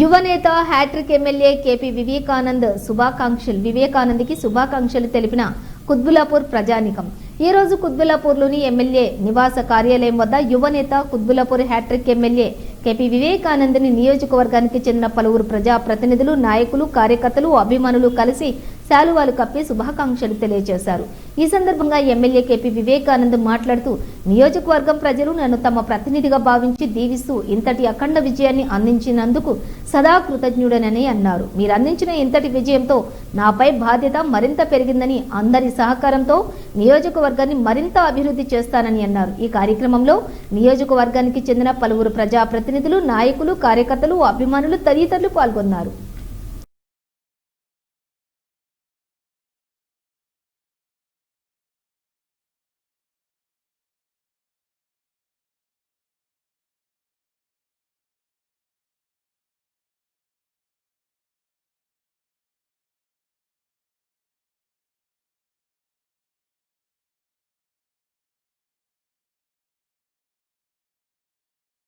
యువనేత hat trick MLA KP వివేకానంద్కి శుభాకాంక్షలు తెలిపిన కుత్బుల్లాపూర్ ప్రజానీకం. ఈ రోజు కుత్బుల్లాపూర్లోని ఎమ్మెల్యే నివాస కార్యాలయం వద్ద యువనేత కుత్బుల్లాపూర్ హ్యాట్రిక్ ఎమ్మెల్యే కేపీ వివేకానంద్ని నియోజకవర్గానికి చెందిన పలువురు ప్రజా ప్రతినిధులు, నాయకులు, కార్యకర్తలు, అభిమానులు కలిసి శాలువాలు కప్పి శుభాకాంక్షలు తెలియజేశారు. ఈ సందర్భంగా ఎమ్మెల్యే కేపీ వివేకానంద్ మాట్లాడుతూ, నియోజకవర్గం ప్రజలు నన్ను తమ ప్రతినిధిగా భావించి దీవిస్తూ ఇంతటి అఖండ విజయాన్ని అందించినందుకు సదా కృతజ్ఞుడనని అన్నారు. మీరు అందించిన ఇంతటి విజయంతో నాపై బాధ్యత మరింత పెరిగిందని, అందరి సహకారంతో నియోజకవర్గాన్ని మరింత అభివృద్ధి చేస్తానని అన్నారు. ఈ కార్యక్రమంలో నియోజకవర్గానికి చెందిన పలువురు ప్రజా ప్రతినిధులు, నాయకులు, కార్యకర్తలు, అభిమానులు తదితరులు పాల్గొన్నారు.